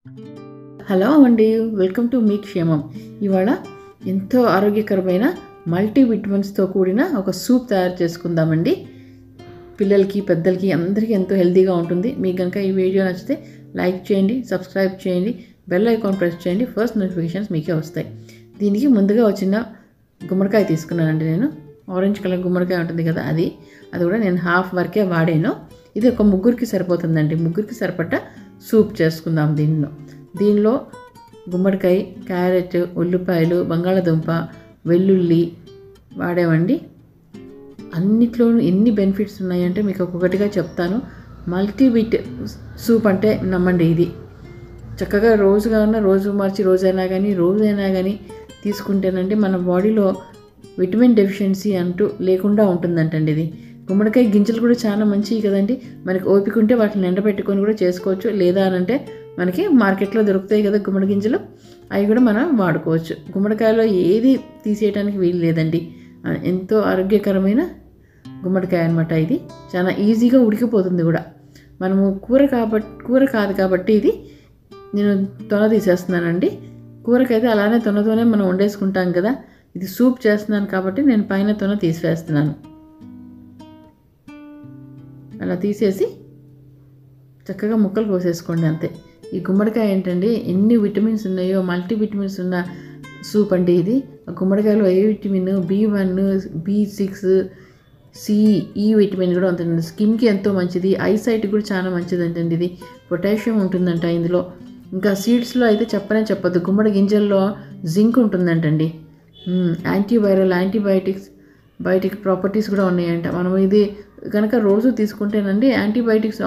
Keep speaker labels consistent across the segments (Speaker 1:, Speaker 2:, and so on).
Speaker 1: Hello అండి, welcome to me క్షేమం. ఇవాళ ఎంతో ఆరోగ్యకరమైన మల్టీ విటమిన్స్తో కూడిన ఒక సూప్ తయారు చేసుకుందామండి. పిల్లలకి పెద్దలకి అందరికీ ఎంతో హెల్తీగా ఉంటుంది. మీకు కనుక ఈ వీడియో నచ్చితే లైక్ చేయండి, సబ్స్క్రైబ్ చేయండి, బెల్ ఐకాన్ ప్రెస్ చేయండి. ఫస్ట్ నోటిఫికేషన్స్ మీకే వస్తాయి. దీనికి ముందుగా వచ్చిన గుమ్మడికాయ తీసుకున్నానండి. నేను ఆరెంజ్ కలర్ గుమ్మడికాయ ఉంటుంది కదా, అది కూడా నేను హాఫ్ వరకే వాడాను. ఇది ఒక ముగ్గురికి సరిపోతుందండి. ముగ్గురికి సరిపడ్డ సూప్ చేసుకుందాం. దీనిలో గుమ్మడికాయ, క్యారెట్, ఉల్లిపాయలు, బంగాళదుంప, వెల్లుల్లి వాడామండి. అన్నిట్లోనూ ఎన్ని బెనిఫిట్స్ ఉన్నాయంటే మీకు ఒక్కొక్కటిగా చెప్తాను. మల్టీవిట్ సూప్ అంటే నమ్మండి, ఇది చక్కగా రోజు మార్చి రోజైనా కానీ తీసుకుంటేనండి మన బాడీలో విటమిన్ డెఫిషియన్సీ అంటూ లేకుండా ఉంటుందంటండి. ఇది గుమ్మడికాయ గింజలు కూడా చాలా మంచివి కదండి. మనకి ఓపిక ఉంటే వాటిని ఎండబెట్టుకొని కూడా చేసుకోవచ్చు. లేదా అనంటే మనకి మార్కెట్లో దొరుకుతాయి కదా గుమ్మడి గింజలు, అవి కూడా మనం వాడుకోవచ్చు. గుమ్మడికాయలో ఏది తీసేయడానికి వీలు లేదండి. ఎంతో ఆరోగ్యకరమైన గుమ్మడికాయ అనమాట. ఇది చాలా ఈజీగా ఉడికిపోతుంది కూడా. మనము కూర కాదు కాబట్టి ఇది నేను తొన తీసేస్తున్నానండి. కూరకైతే అలానే తొనతోనే మనం వండేసుకుంటాం కదా. ఇది సూప్ చేస్తున్నాను కాబట్టి నేను పైన తొన తీసివేస్తున్నాను. అలా తీసేసి చక్కగా ముక్కలు కోసేసుకోండి, అంతే. ఈ గుమ్మడికాయ ఏంటండి, ఎన్ని విటమిన్స్ ఉన్నాయో, మల్టీ విటమిన్స్ ఉన్న సూప్ అండి ఇది. ఆ గుమ్మడికాయలో ఏ విటమిన్, B1, B6, C, ఈ విటమిన్ కూడా ఉంటుందండి. స్కిన్కి ఎంతో మంచిది, ఐసైట్ కూడా చాలా మంచిది అంటండి. ఇది పొటాషియం ఉంటుందంట ఇందులో. ఇంకా సీడ్స్లో అయితే చెప్పొద్దు. గుమ్మడి గింజల్లో జింక్ ఉంటుందంటండి. యాంటీవైరల్, యాంటీబయాటిక్ ప్రాపర్టీస్ కూడా ఉన్నాయంట. మనం ఇది కనుక రోజు తీసుకుంటేనండి యాంటీబయాటిక్స్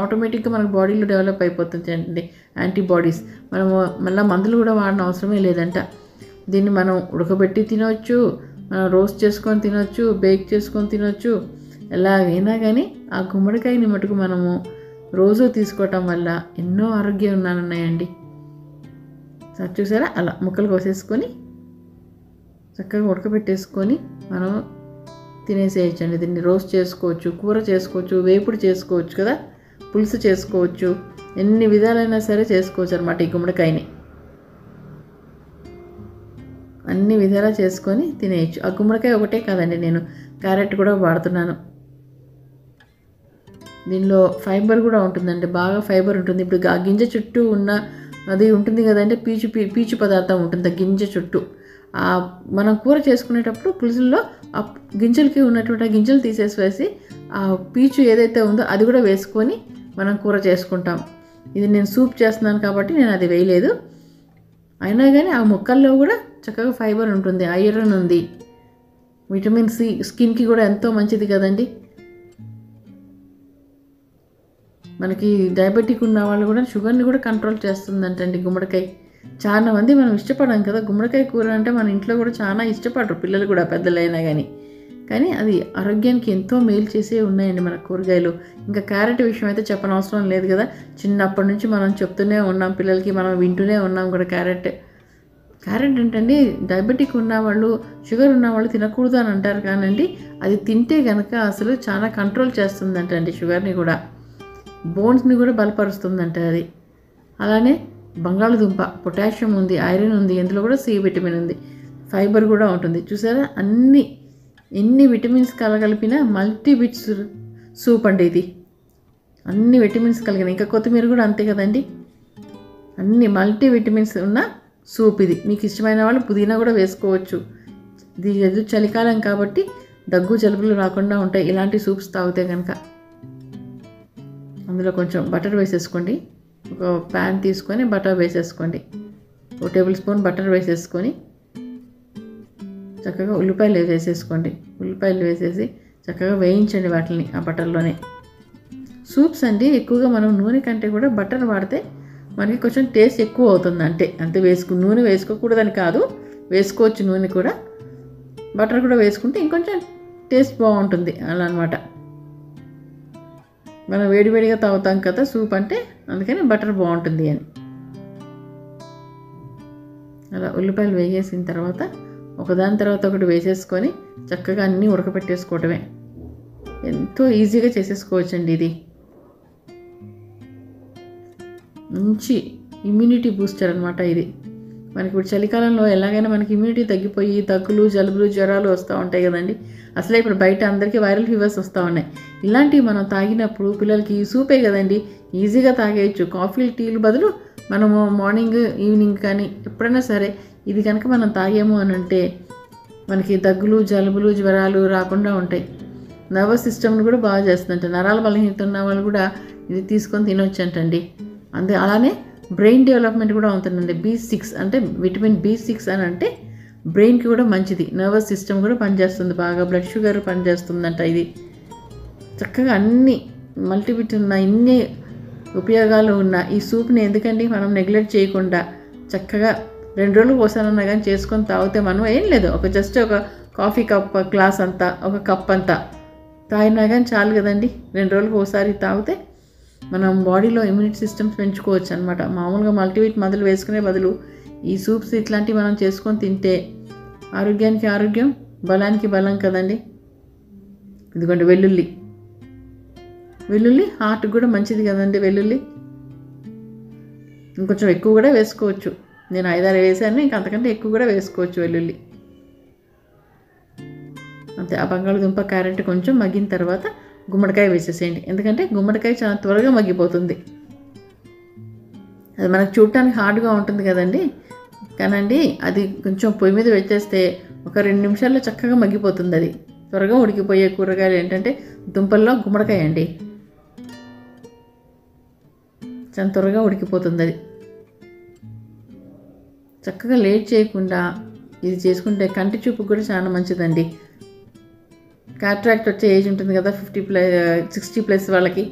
Speaker 1: ఆటోమేటిక్గా మనకు బాడీలో డెవలప్ అయిపోతుంది అండి, యాంటీబాడీస్. మనము మళ్ళీ మందులు కూడా వాడిన అవసరమే లేదంట. దీన్ని మనం ఉడకబెట్టి తినవచ్చు, మనం రోస్ట్ చేసుకొని తినవచ్చు, బేక్ చేసుకొని తినవచ్చు. ఎలాగైనా కానీ ఆ గుమ్మడికాయని మటుకు మనము రోజు తీసుకోవటం వల్ల ఎన్నో ఆరోగ్యం ఉన్నాయండి. చూసారా, అలా ముక్కలు కోసేసుకొని చక్కగా ఉడకబెట్టేసుకొని మనం తినేసేయచ్చండి. దీన్ని రోస్ట్ చేసుకోవచ్చు, కూర చేసుకోవచ్చు, వేపుడు చేసుకోవచ్చు కదా, పులుసు చేసుకోవచ్చు, ఎన్ని విధాలైనా సరే చేసుకోవచ్చు అనమాట. ఈ గుమ్మడికాయని అన్ని విధాలా చేసుకొని తినేయచ్చు. ఆ గుమ్మడికాయ ఒకటే కాదండి, నేను క్యారెట్ కూడా వాడుతున్నాను. దీనిలో ఫైబర్ కూడా ఉంటుందండి, బాగా ఫైబర్ ఉంటుంది. ఇప్పుడు ఆ గింజ చుట్టూ ఉన్న అది ఉంటుంది కదండి, పీచు పదార్థం ఉంటుంది ఆ గింజ చుట్టూ. మనం కూర చేసుకునేటప్పుడు పులుసుల్లో ఆ గింజలకి ఉన్నటువంటి గింజలు తీసేసి ఆ పీచు ఏదైతే ఉందో అది కూడా వేసుకొని మనం కూర చేసుకుంటాం. ఇది నేను సూప్ చేస్తున్నాను కాబట్టి నేను అది వేయలేదు. అయినా కానీ ఆ ముక్కల్లో కూడా చక్కగా ఫైబర్ ఉంటుంది, ఐరన్ ఉంది, విటమిన్ C, స్కిన్కి కూడా ఎంతో మంచిది కదండి. మనకి డయాబెటిక్ ఉన్న వాళ్ళు కూడా షుగర్ని కూడా కంట్రోల్ చేస్తుందంటండి గుమ్మడికాయ. చాలా మంది మనం ఇష్టపడం కదా గుమ్మడికాయ కూర అంటే, మన ఇంట్లో కూడా చాలా ఇష్టపడరు పిల్లలు కూడా, పెద్దలైనా కానీ అది ఆరోగ్యానికి ఎంతో మేలు చేసే ఉన్నాయండి మన కూరగాయలు. ఇంకా క్యారెట్ విషయం అయితే చెప్పనవసరం లేదు కదా. చిన్నప్పటి నుంచి మనం చెప్తూనే ఉన్నాం పిల్లలకి, మనం వింటూనే ఉన్నాం కూడా. క్యారెట్ ఏంటండి, డయాబెటిక్ ఉన్నవాళ్ళు, షుగర్ ఉన్నవాళ్ళు తినకూడదు అని అంటారు కానండి, అది తింటే కనుక అసలు చాలా కంట్రోల్ చేస్తుందంటండి. షుగర్ని కూడా, బోన్స్ని కూడా బలపరుస్తుందంట అది. అలానే బంగాళదుంప, పొటాషియం ఉంది, ఐరన్ ఉంది, ఇందులో కూడా C విటమిన్ ఉంది, ఫైబర్ కూడా ఉంటుంది. చూసారా, ఎన్ని విటమిన్స్ కలగలిపిన మల్టీవిట్ సూప్ అండి ఇది. అన్ని విటమిన్స్ కలిగిన, ఇంకా కొత్తిమీర కూడా అంతే కదండి. అన్ని మల్టీ విటమిన్స్ ఉన్న సూప్ ఇది. మీకు ఇష్టమైన వాళ్ళు పుదీనా కూడా వేసుకోవచ్చు. ఇది చలికాలం కాబట్టి దగ్గు జలుబులు రాకుండా ఉంటాయి ఇలాంటి సూప్స్ తాగితే కనుక. అందులో కొంచెం బటర్ వేసేసుకోండి. ఒక ప్యాన్ తీసుకొని బటర్ వేసేసుకోండి. 1 టేబుల్ స్పూన్ బటర్ వేసేసుకొని చక్కగా ఉల్లిపాయలు వేసేసుకోండి. ఉల్లిపాయలు వేసేసి చక్కగా వేయించండి వాటిని ఆ బటర్లోనే. సూప్స్ అండి ఎక్కువగా మనం నూనె కంటే కూడా బటర్ వాడితే మనకి కొంచెం టేస్ట్ ఎక్కువ అవుతుంది. అంతే నూనె వేసుకోకూడదని కాదు, వేసుకోవచ్చు నూనె కూడా. బటర్ కూడా వేసుకుంటే ఇంకొంచెం టేస్ట్ బాగుంటుంది అలా అనమాట. మనం వేడివేడిగా తాగుతాం కదా సూప్ అంటే, అందుకని బటర్ బాగుంటుంది అని. అలా ఉల్లిపాయలు వేసేసిన తర్వాత ఒకదాని తర్వాత ఒకటి వేసేసుకొని చక్కగా అన్నీ ఉడకపెట్టేసుకోవటమే. ఎంతో ఈజీగా చేసేసుకోవచ్చండి ఇది. మంచి ఇమ్యూనిటీ బూస్టర్ అనమాట ఇది. మనకి ఇప్పుడు చలికాలంలో ఎలాగైనా మనకి ఇమ్యూనిటీ తగ్గిపోయి దగ్గులు, జలుబులు, జ్వరాలు వస్తూ ఉంటాయి కదండి. అసలే ఇప్పుడు బయట అందరికీ వైరల్ ఫీవర్స్ వస్తూ ఉన్నాయి. ఇలాంటివి మనం తాగినప్పుడు పిల్లలకి సూపే కదండి, ఈజీగా తాగేయచ్చు. కాఫీ టీలు బదులు మనము మార్నింగ్ ఈవినింగ్ కానీ ఎప్పుడైనా సరే ఇది కనుక మనం తాగాము అని అంటే మనకి దగ్గులు, జలుబులు, జ్వరాలు రాకుండా ఉంటాయి. నర్వస్ సిస్టమ్ని కూడా బాగా చేస్తుందంట. నరాల బలహీనత ఉన్న వాళ్ళు కూడా ఇది తీసుకొని తినొచ్చు అంటండి. అలానే బ్రెయిన్ డెవలప్మెంట్ కూడా ఉంటుందండి. B6 అంటే విటమిన్ B6 అని అంటే బ్రెయిన్కి కూడా మంచిది. నర్వస్ సిస్టమ్ కూడా పనిచేస్తుంది బాగా, బ్లడ్ షుగర్ పనిచేస్తుందంట. ఇది చక్కగా అన్ని మల్టీవిటమిన్ ఉన్న ఇన్ని ఉపయోగాలు ఉన్న ఈ సూప్ని ఎందుకండి మనం నెగ్లెక్ట్ చేయకుండా చక్కగా 2 రోజులు ఒకసారన్నా కానీ చేసుకొని తాగితే మనం ఏం లేదు, జస్ట్ ఒక కాఫీ కప్ గ్లాస్ అంతా, ఒక కప్ అంతా తాగినా కానీ చాలు కదండి. 2 రోజులకు ఒకసారి తాగితే మనం బాడీలో ఇమ్యూనిటీ సిస్టమ్స్ పెంచుకోవచ్చు అనమాట. మామూలుగా మల్టీవిట్ మందులు వేసుకునే బదులు ఈ సూప్స్ ఇట్లాంటివి మనం చేసుకొని తింటే ఆరోగ్యానికి ఆరోగ్యం, బలానికి బలం కదండి. ఇదిగోండి వెల్లుల్లి హార్ట్కి కూడా మంచిది కదండి. వెల్లుల్లి ఇంకొంచెం ఎక్కువ కూడా వేసుకోవచ్చు. నేను 5-6 వేసాను, ఇంకా అంతకంటే ఎక్కువ కూడా వేసుకోవచ్చు వెల్లుల్లి. అంతే. ఆ బంగాళదుంప, క్యారెట్ కొంచెం మగ్గిన తర్వాత గుమ్మడికాయ వేసేసేయండి. ఎందుకంటే గుమ్మడికాయ చాలా త్వరగా మగ్గిపోతుంది. అది మనకు చూడటానికి హార్డ్గా ఉంటుంది కదండి, కానండి అది కొంచెం పొయ్యి మీద పెట్టేస్తే ఒక 2 నిమిషాల్లో చక్కగా మగ్గిపోతుంది. అది త్వరగా ఉడికిపోయే కూరగాయలు ఏంటంటే దుంపల్లో గుమ్మడికాయ అండి, చాలా త్వరగా ఉడికిపోతుంది. అది చక్కగా లేట్ చేయకుండా ఇది చేసుకుంటే కంటి చూపుకు కూడా చాలా మంచిదండి. క్యాట్రాక్ట్ వచ్చే ఏజ్ ఉంటుంది కదా, 60+ వాళ్ళకి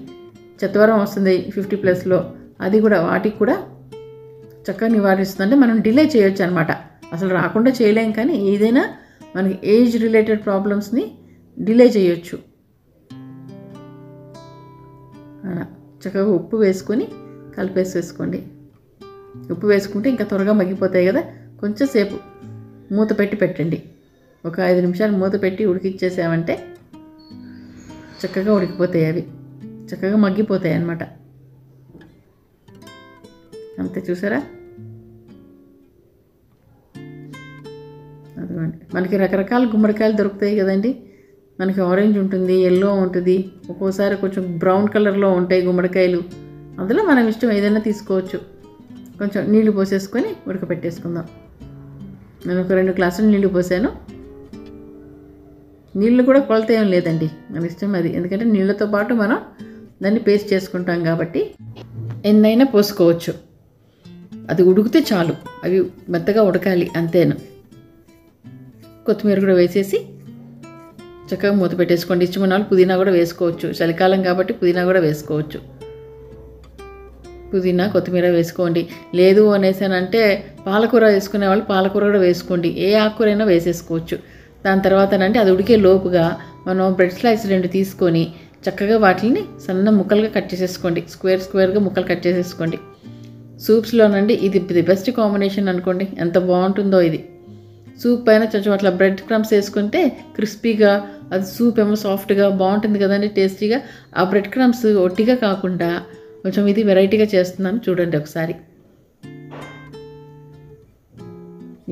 Speaker 1: చెత్తవరం వస్తుంది 50+లో, అది కూడా వాటికి కూడా చక్కగా నివారిస్తుంది. అంటే మనం డిలే చేయొచ్చు అనమాట. అసలు రాకుండా చేయలేం, కానీ ఏదైనా మనకి ఏజ్ రిలేటెడ్ ప్రాబ్లమ్స్ని డిలే చేయొచ్చు. అలా చక్కగా ఉప్పు వేసుకొని కలిపేసేసుకోండి. ఉప్పు వేసుకుంటే ఇంకా త్వరగా మగ్గిపోతాయి కదా. కొంచెం సేపు మూత పెట్టండి. ఒక 5 నిమిషాలు మూత పెట్టి ఉడికిచ్చేసామంటే చక్కగా ఉడికిపోతాయి, అవి చక్కగా మగ్గిపోతాయి అన్నమాట. అంతే, చూసారా? అదిగోండి, మనకి రకరకాల గుమ్మడికాయలు దొరుకుతాయి కదండి. మనకి ఆరెంజ్ ఉంటుంది, ఎల్లో ఉంటుంది, ఒక్కోసారి కొంచెం బ్రౌన్ కలర్లో ఉంటాయి గుమ్మడికాయలు. అందులో మనం ఇష్టం ఏదైనా తీసుకోవచ్చు. కొంచెం నీళ్లు పోసేసుకొని ఉడకపెట్టేసుకుందాం. నేను ఒక 2 గ్లాసులు నీళ్లు పోసాను. నీళ్ళు కూడా కొలత ఏం లేదండి, మన ఇష్టం అది. ఎందుకంటే నీళ్ళతో పాటు మనం దాన్ని పేస్ట్ చేసుకుంటాం కాబట్టి ఎన్నైనా పోసుకోవచ్చు. అది ఉడికితే చాలు, అవి మెత్తగా ఉడకాలి, అంతేను. కొత్తిమీర కూడా వేసేసి చక్కగా మూత పెట్టేసుకోండి. ఇష్టమైన వాళ్ళు పుదీనా కూడా వేసుకోవచ్చు, చలికాలం కాబట్టి పుదీనా కూడా వేసుకోవచ్చు. పుదీనా, కొత్తిమీర వేసుకోండి. లేదు అనేసానంటే పాలకూర వేసుకునే వాళ్ళు పాలకూర కూడా వేసుకోండి. ఏ ఆకుకూరైనా వేసేసుకోవచ్చు. దాని తర్వాతనంటే అది ఉడికే లోపుగా మనం బ్రెడ్ స్లైస్ 2 తీసుకొని చక్కగా వాటిని సన్న ముక్కలుగా కట్ చేసేసుకోండి. స్క్వేర్గా ముక్కలు కట్ చేసేసుకోండి. సూప్స్లోనండి ఇది ది బెస్ట్ కాంబినేషన్ అనుకోండి. ఎంత బాగుంటుందో ఇది. సూప్ పైన కొంచెం అట్లా బ్రెడ్ క్రమ్స్ వేసుకుంటే క్రిస్పీగా, అది సూప్ ఏమో సాఫ్ట్గా బాగుంటుంది కదండి, టేస్టీగా. ఆ బ్రెడ్ క్రమ్స్ ఒట్టిగా కాకుండా కొంచెం ఇది వెరైటీగా చేస్తున్నాను, చూడండి ఒకసారి.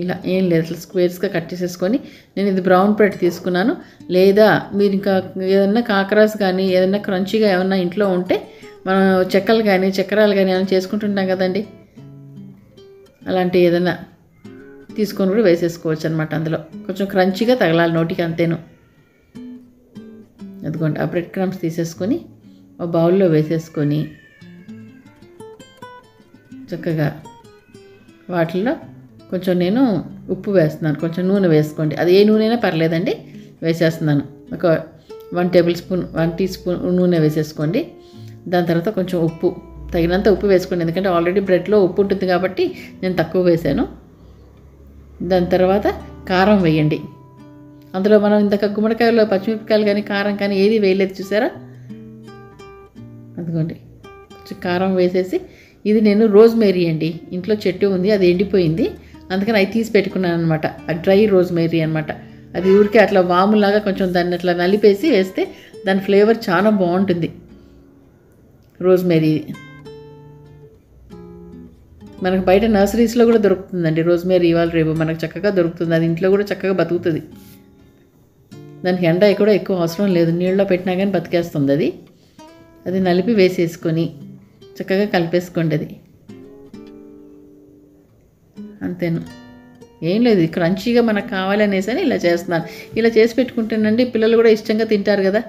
Speaker 1: ఇలా ఏం లేదు, అట్లా స్క్వేర్స్గా కట్ చేసేసుకొని నేను ఇది బ్రౌన్ బ్రెడ్ తీసుకున్నాను. లేదా మీరు ఇంకా ఏదైనా కాకరాస్ కానీ ఏదైనా క్రంచీగా ఏమన్నా ఇంట్లో ఉంటే మనం చెక్కలు కానీ చక్రాలు కానీ ఏమైనా చేసుకుంటుంటాం కదండి, అలాంటి ఏదైనా తీసుకొని కూడా వేసేసుకోవచ్చు అనమాట. అందులో కొంచెం క్రంచీగా తగలాలి నోటికి, అంతేను. అదిగోండి, ఆ బ్రెడ్ క్రమ్స్ తీసేసుకొని ఒక బౌల్లో వేసేసుకొని చక్కగా వాటిల్లో కొంచెం నేను ఉప్పు వేస్తున్నాను, కొంచెం నూనె వేసుకోండి. అది ఏ నూనె అయినా పర్లేదండి, వేసేస్తున్నాను. ఒక 1 టీ స్పూన్ నూనె వేసేసుకోండి. దాని తర్వాత కొంచెం ఉప్పు, తగినంత ఉప్పు వేసుకోండి. ఎందుకంటే ఆల్రెడీ బ్రెడ్లో ఉప్పు ఉంటుంది కాబట్టి నేను తక్కువ వేసాను. దాని తర్వాత కారం వేయండి. అందులో మనం ఇంతక గుమ్మడికాయలో పచ్చిమిరపకాయలు కానీ కారం కానీ ఏది వేయలేదు, చూసారా? అదిగోండి, కొంచెం కారం వేసేసి, ఇది నేను రోజ్మేరీ అండి, ఇంట్లో చెట్టు ఉంది, అది ఎండిపోయింది, అందుకని అవి తీసి పెట్టుకున్నాను అనమాట. అది డ్రై రోజ్మేరీ అనమాట. అది ఊరికే అట్లా వాములాగా కొంచెం దాన్ని అట్లా నలిపేసి వేస్తే దాని ఫ్లేవర్ చాలా బాగుంటుంది రోజ్మేరీ. మనకు బయట నర్సరీస్లో కూడా దొరుకుతుందండి రోజ్మేరీ, ఇవాళ రేపు మనకు చక్కగా దొరుకుతుంది. అది ఇంట్లో కూడా చక్కగా బతుకుతుంది. దానికి ఎండ కూడా ఎక్కువ అవసరం లేదు, నీళ్ళలో పెట్టినా కానీ బతికేస్తుంది అది. అది నలిపి వేసేసుకొని చక్కగా కలిపేసుకోండి. అది అంతేను, ఏం లేదు. క్రంచీగా మనకు కావాలనేసి ఇలా చేస్తున్నాను. ఇలా చేసి పెట్టుకుంటేనండి పిల్లలు కూడా ఇష్టంగా తింటారు కదా,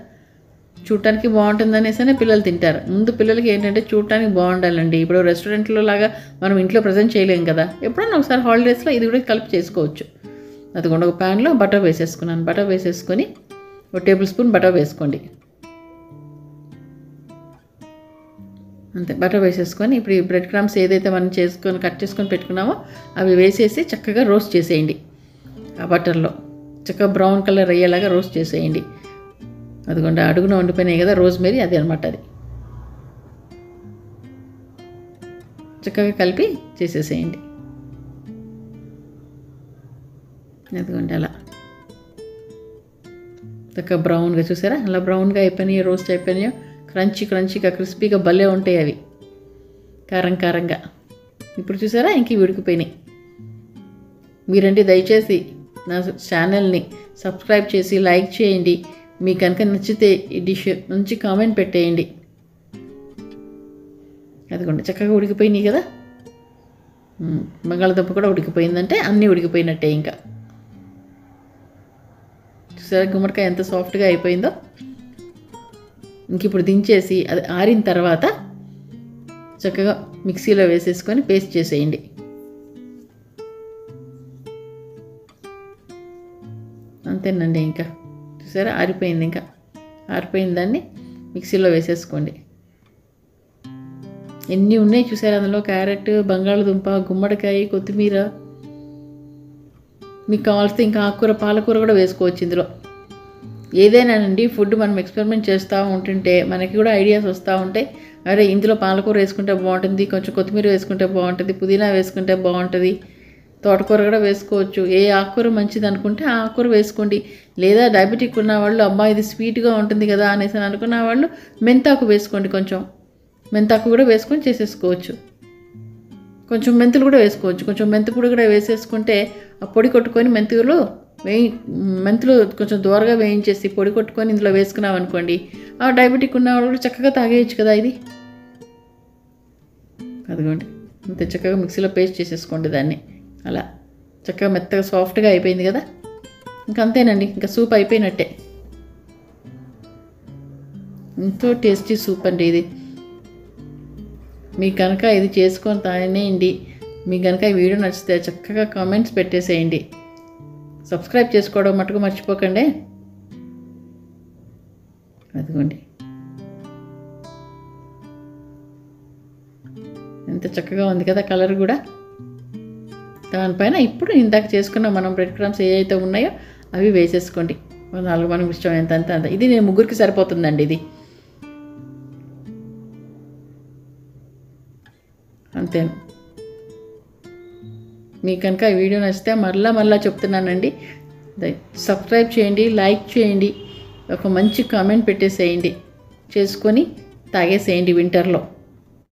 Speaker 1: చూడటానికి బాగుంటుందనేసి పిల్లలు తింటారు. ముందు పిల్లలకి ఏంటంటే చూడటానికి బాగుండాలండి. ఇప్పుడు రెస్టారెంట్లో లాగా మనం ఇంట్లో ప్రజెంట్ చేయలేం కదా, ఎప్పుడన్నా ఒకసారి హాలిడేస్లో ఇది కూడా కలిపి చేసుకోవచ్చు. అదిగోండి ఒక ప్యాన్లో బటర్ వేసేసుకున్నాను. బటర్ వేసేసుకొని ఒక టేబుల్ స్పూన్ బటర్ వేసుకోండి. అంతే, బటర్ వేసేసుకొని ఇప్పుడు ఈ బ్రెడ్ క్రమ్స్ ఏదైతే మనం కట్ చేసుకొని పెట్టుకున్నామో అవి వేసేసి చక్కగా రోస్ట్ చేసేయండి. ఆ బటర్లో చక్కగా బ్రౌన్ కలర్ అయ్యేలాగా రోస్ట్ చేసేయండి. అదిగోండి అడుగున వండిపోయినాయి కదా రోజ్మేరీ, అది అనమాట. అది చక్కగా కలిపి చేసేసేయండి. అదిగోండి అలా చక్కగా బ్రౌన్గా, చూసారా అలా బ్రౌన్గా అయిపోయినాయో, రోస్ట్ అయిపోయినాయో, క్రంచీగా క్రిస్పీగా భలే ఉంటాయి అవి, కారంగా. ఇప్పుడు చూసారా ఇంక ఉడికిపోయినాయి. మీరంటే దయచేసి నా ఛానల్ని సబ్స్క్రైబ్ చేసి లైక్ చేయండి. మీకు కనుక నచ్చితే ఈ డిష్ నుంచి కామెంట్ పెట్టేయండి. అదిగోండి చక్కగా ఉడికిపోయినాయి కదా. బంగాళదుంప కూడా ఉడికిపోయిందంటే అన్నీ ఉడికిపోయినట్టే. ఇంకా చూసారా గుమ్మడికాయ ఎంత సాఫ్ట్గా అయిపోయిందో. ఇంక ఇప్పుడు దించేసి అది ఆరిన తర్వాత చక్కగా మిక్సీలో వేసేసుకొని పేస్ట్ చేసేయండి. అంతేనండి, ఇంకా చూసారా ఆరిపోయింది. ఇంకా ఆరిపోయిన దాన్ని మిక్సీలో వేసేసుకోండి. ఎన్ని ఉన్నాయి చూసారా అందులో, క్యారెట్, బంగాళదుంప, గుమ్మడికాయ, కొత్తిమీర. మీకు కావాల్సిన ఇంకా ఆకుకూర, పాలకూర కూడా వేసుకోవచ్చు ఇందులో. ఏదైనానండి ఫుడ్ మనం ఎక్స్పెరిమెంట్ చేస్తూ ఉంటుంటే మనకి కూడా ఐడియాస్ వస్తూ ఉంటాయి. అరే ఇందులో పాలకూర వేసుకుంటే బాగుంటుంది, కొంచెం కొత్తిమీర వేసుకుంటే బాగుంటుంది, పుదీనా వేసుకుంటే బాగుంటుంది, తోటకూర కూడా వేసుకోవచ్చు. ఏ ఆకుకూర మంచిది అనుకుంటే ఆ ఆకుకూర వేసుకోండి. లేదా డయాబెటిక్ ఉన్న వాళ్ళు అబ్బా ఇది స్వీట్గా ఉంటుంది కదా అనేసి అనుకున్న వాళ్ళు మెంతాకు వేసుకోండి. కొంచెం మెంతాకు కూడా వేసుకొని చేసేసుకోవచ్చు. కొంచెం మెంతులు కూడా వేసుకోవచ్చు. కొంచెం మెంతుపొడి కూడా వేసేసుకుంటే ఆ పొడి కొట్టుకొని మెంతులు కొంచెం దూరగా వేయించేసి పొడి కొట్టుకొని ఇందులో వేసుకున్నాం అనుకోండి, ఆ డయాబెటిక్ ఉన్న వాళ్ళు కూడా చక్కగా తాగేయచ్చు కదా ఇది. అదిగోండి ఇంత చక్కగా మిక్సీలో పేస్ట్ చేసేసుకోండి దాన్ని. అలా చక్కగా మెత్తగా సాఫ్ట్గా అయిపోయింది కదా. ఇంకా అంతేనండి, ఇంకా సూప్ అయిపోయినట్టే. ఎంతో టేస్టీ సూప్ అండి ఇది. మీకు కనుక ఇది చేసుకొని తాగనేయండి. మీకు కనుక ఈ వీడియో నచ్చితే చక్కగా కామెంట్స్ పెట్టేసేయండి. సబ్స్క్రైబ్ చేసుకోవడం మటుకు మర్చిపోకండి. అదిగోండి ఎంత చక్కగా ఉంది కదా కలర్ కూడా. దానిపైన ఇప్పుడు ఇందాక చేసుకున్న మనం బ్రెడ్ క్రమ్స్ ఏవైతే ఉన్నాయో అవి వేసేసుకోండి. 4 మనకు ఇష్టం ఎంత. ఇది నేను ముగ్గురికి సరిపోతుందండి ఇది. అంతేను. మీకు కనుక ఈ వీడియో నచ్చితే మళ్ళా చెప్తున్నానండి, సబ్స్క్రైబ్ చేయండి, లైక్ చేయండి, ఒక మంచి కామెంట్ పెట్టేసేయండి, చేసుకొని తాగేసేయండి వింటర్లో.